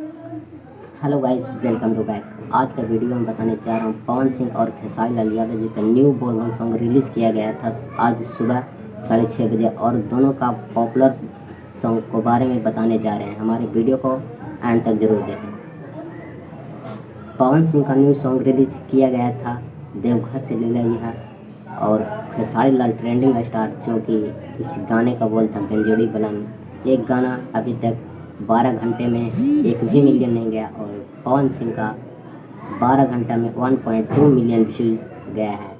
Hello guys, welcome to back. आज का video में बताने जा रहा हूँ पवन सिंह और खेसारी लाल यादव जी का न्यू बोलबम सॉन्ग रिलीज़ किया गया था आज सुबह 6:30 बजे, और दोनों का पॉपुलर सॉन्ग को बारे में बताने जा रहे हैं। हमारे वीडियो को एंड तक जरूर देखें। पवन सिंह का न्यू सॉन्ग रिलीज किया गया था देवघर से ले लिया है, और खेसारी लाल ट्रेंडिंग स्टार जो कि इस गाने का बोल था गंजेड़ी बलन। एक गाना अभी तक 12 घंटे में 1 भी मिलियन नहीं गया, और पवन सिंह का 12 घंटा में 1.2 मिलियन व्यूज गया है।